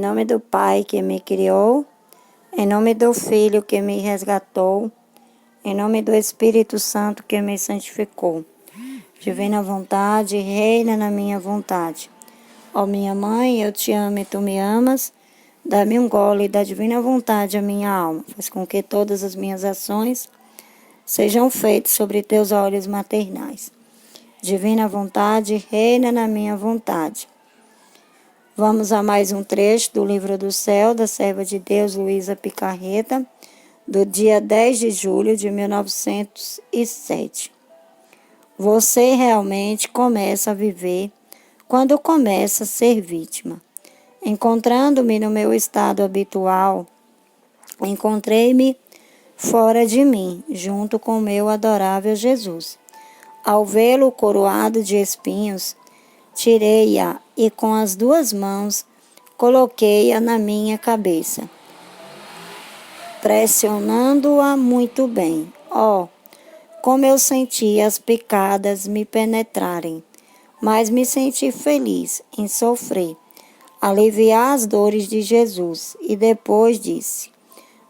nome do Pai que me criou, em nome do Filho que me resgatou, em nome do Espírito Santo que me santificou. Divina vontade, reina na minha vontade. Ó minha mãe, eu te amo e tu me amas. Dá-me um gole da divina vontade à minha alma. Faz com que todas as minhas ações sejam feitas sobre teus olhos maternais. Divina vontade, reina na minha vontade. Vamos a mais um trecho do Livro do Céu, da serva de Deus Luísa Picarreta, do dia 10 de julho de 1907. Você realmente começa a viver quando começa a ser vítima. Encontrando-me no meu estado habitual, encontrei-me fora de mim, junto com o meu adorável Jesus. Ao vê-lo coroado de espinhos, tirei-a e com as duas mãos coloquei-a na minha cabeça, pressionando-a muito bem. Oh, como eu senti as picadas me penetrarem, mas me senti feliz em sofrer, aliviar as dores de Jesus. E depois disse: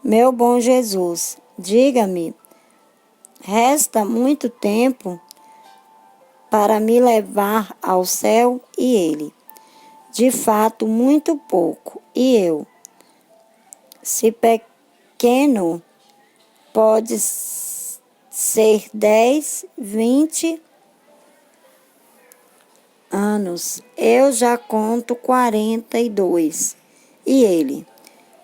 meu bom Jesus, diga-me, resta muito tempo para me levar ao céu? E ele: de fato, muito pouco. E eu: se pequeno, pode ser 10, 20 anos. Eu já conto 42. E ele: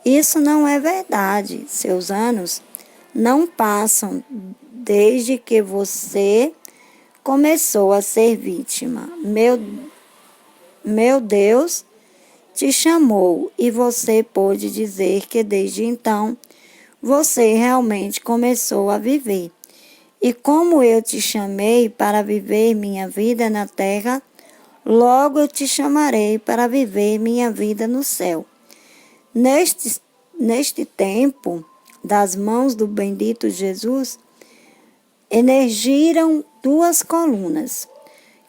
isso não é verdade. Seus anos não passam desde que você começou a ser vítima. Meu Deus te chamou e você pôde dizer que desde então você realmente começou a viver. E como eu te chamei para viver minha vida na terra, logo eu te chamarei para viver minha vida no céu. Neste tempo, das mãos do bendito Jesus, emergiram duas colunas,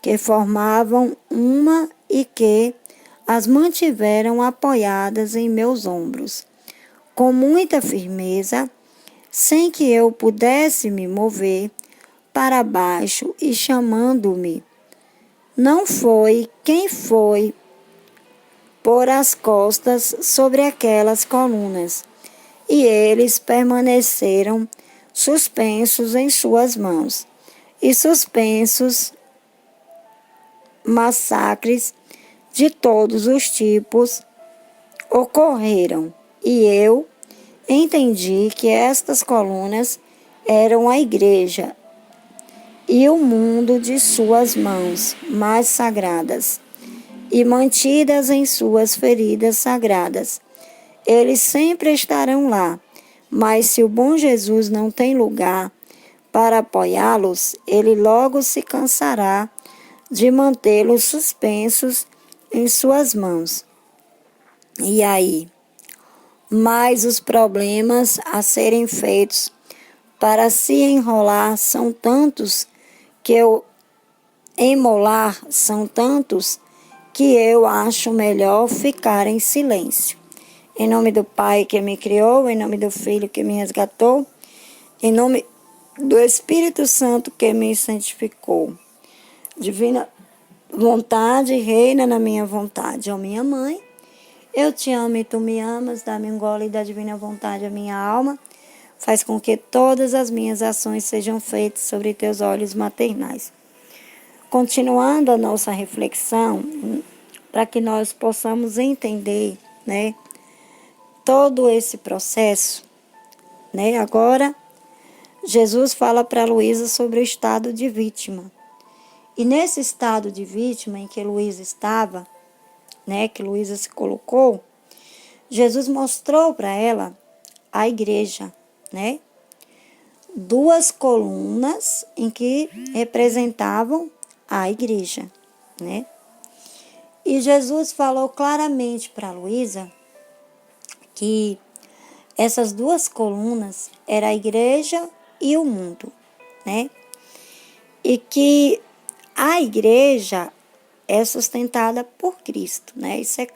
que formavam uma e que as mantiveram apoiadas em meus ombros, com muita firmeza, sem que eu pudesse me mover para baixo e chamando-me. Não foi quem foi pôr as costas sobre aquelas colunas, e eles permaneceram suspensos em suas mãos. E suspensos massacres de todos os tipos ocorreram, e eu entendi que estas colunas eram a igreja e o mundo de suas mãos mais sagradas, e mantidas em suas feridas sagradas. Eles sempre estarão lá, mas se o bom Jesus não tem lugar para apoiá-los, ele logo se cansará de mantê-los suspensos em suas mãos. E aí? Mas os problemas a serem feitos para se enrolar são tantos que eu acho melhor ficar em silêncio. Em nome do Pai que me criou, em nome do Filho que me resgatou, em nome do Espírito Santo que me santificou. Divina vontade, reina na minha vontade. Ó minha mãe, eu te amo e tu me amas. Dá-me um gole da divina vontade à minha alma. Faz com que todas as minhas ações sejam feitas sobre teus olhos maternais. Continuando a nossa reflexão, para que nós possamos entender, né, todo esse processo, né? Agora, Jesus fala para Luísa sobre o estado de vítima. E nesse estado de vítima em que Luísa estava, né, que Luísa se colocou, Jesus mostrou para ela a igreja, né? Duas colunas em que representavam a igreja, né? E Jesus falou claramente para Luísa que essas duas colunas eram a igreja e o mundo, né? E que a igreja é sustentada por Cristo, né? Isso é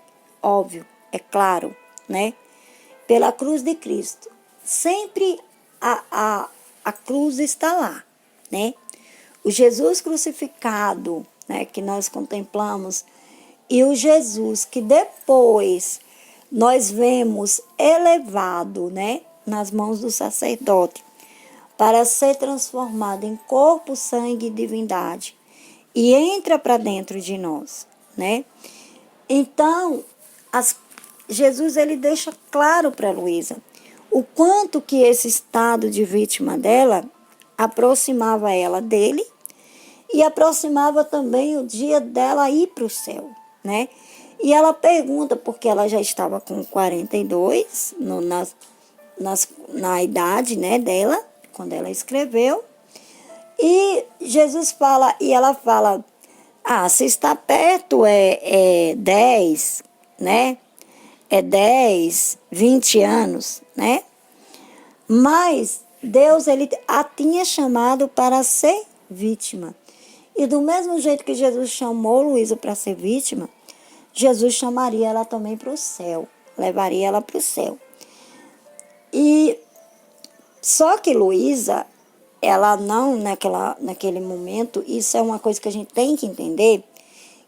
óbvio, é claro, né? Pela cruz de Cristo. Sempre a cruz está lá, né? O Jesus crucificado, né, que nós contemplamos, e o Jesus que depois nós vemos elevado, né, nas mãos do sacerdote, para ser transformado em corpo, sangue e divindade, e entra para dentro de nós, né? Então, Jesus ele deixa claro para Luísa o quanto que esse estado de vítima dela aproximava ela dele e aproximava também o dia dela ir para o céu, né? E ela pergunta, porque ela já estava com 42 na idade, né, dela, quando ela escreveu, e Jesus fala, e ela fala, se está perto é 10, né? É 10, 20 anos, né? Mas Deus, ele a tinha chamado para ser vítima. E do mesmo jeito que Jesus chamou Luísa para ser vítima, Jesus chamaria ela também para o céu, levaria ela para o céu. E só que Luísa, ela não, naquele momento, isso é uma coisa que a gente tem que entender,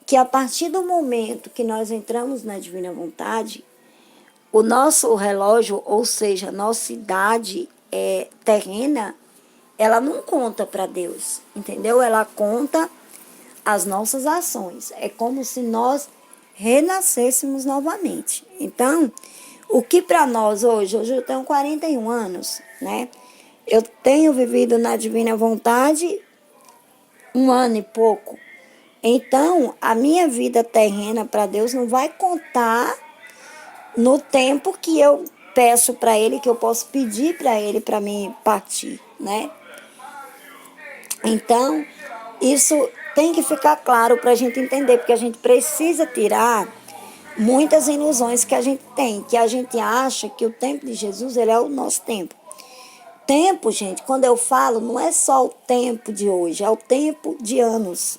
que a partir do momento que nós entramos na divina vontade, o nosso relógio, ou seja, a nossa idade terrena, ela não conta para Deus, entendeu? Ela conta as nossas ações. É como se nós renascêssemos novamente. Então, o que para nós hoje eu tenho 41 anos, né? Eu tenho vivido na divina vontade 1 ano e pouco. Então, a minha vida terrena para Deus não vai contar no tempo que eu peço para Ele, que eu posso pedir para Ele para mim partir, né? Então, isso tem que ficar claro para a gente entender, porque a gente precisa tirar muitas ilusões que a gente tem, que a gente acha que o tempo de Jesus ele é o nosso tempo. Tempo, gente, quando eu falo, não é só o tempo de hoje, é o tempo de anos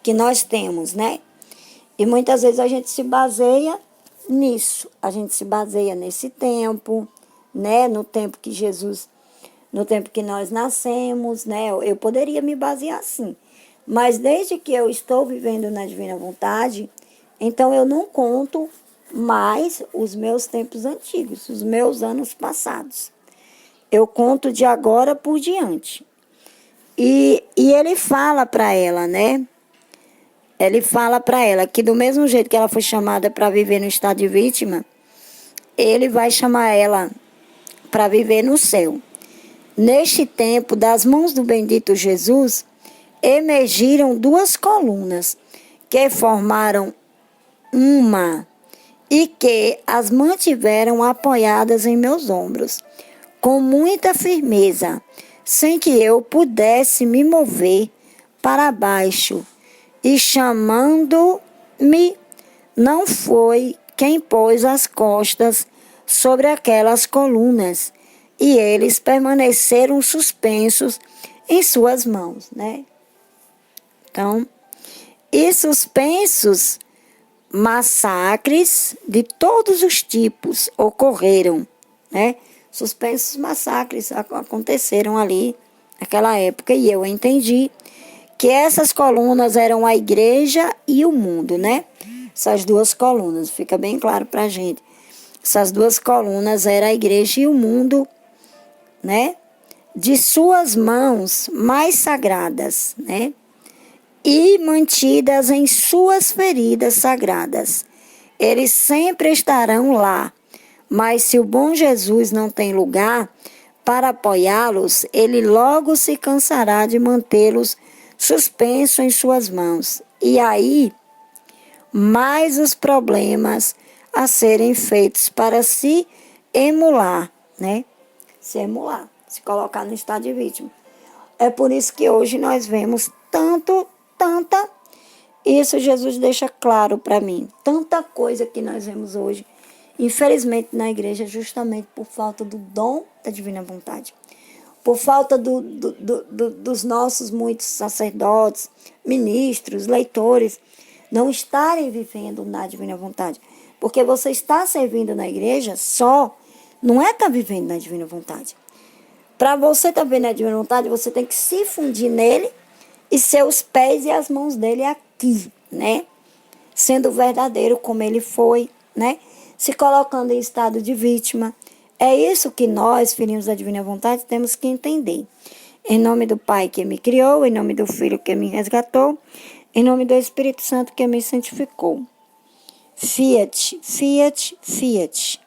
que nós temos, né? E muitas vezes a gente se baseia nisso, a gente se baseia nesse tempo, né? No tempo que Jesus, no tempo que nós nascemos, né? Eu poderia me basear assim, mas desde que eu estou vivendo na divina vontade, então eu não conto mais os meus tempos antigos, os meus anos passados. Eu conto de agora por diante. E ele fala para ela, né? Ele fala para ela que do mesmo jeito que ela foi chamada para viver no estado de vítima, ele vai chamar ela para viver no céu. Neste tempo, das mãos do bendito Jesus, emergiram 2 colunas que formaram uma e que as mantiveram apoiadas em meus ombros, com muita firmeza, sem que eu pudesse me mover para baixo. E chamando-me, não foi quem pôs as costas sobre aquelas colunas, e eles permaneceram suspensos em suas mãos, né? Então, e suspensos, massacres de todos os tipos ocorreram, né? Suspensos massacres aconteceram ali naquela época, e eu entendi que essas colunas eram a igreja e o mundo, né? Essas 2 colunas, fica bem claro para a gente. Essas 2 colunas eram a igreja e o mundo, né? De suas mãos mais sagradas, né? E mantidas em suas feridas sagradas. Eles sempre estarão lá, mas se o bom Jesus não tem lugar para apoiá-los, ele logo se cansará de mantê-los suspensos em suas mãos. E aí, mais os problemas a serem feitos para se emular, né? Se emular, se colocar no estado de vítima. É por isso que hoje nós vemos tanta, isso Jesus deixa claro para mim, tanta coisa que nós vemos hoje, infelizmente na igreja, justamente por falta do dom da divina vontade. Por falta dos nossos muitos sacerdotes, ministros, leitores, não estarem vivendo na divina vontade. Porque você está servindo na igreja só, não é estar vivendo na divina vontade. Para você estar vivendo na divina vontade, você tem que se fundir nele e ser os pés e as mãos dele aqui, né? Sendo verdadeiro como ele foi, né? Se colocando em estado de vítima. É isso que nós, filhinhos da divina vontade, temos que entender. Em nome do Pai que me criou, em nome do Filho que me resgatou, em nome do Espírito Santo que me santificou. Fiat, fiat, fiat.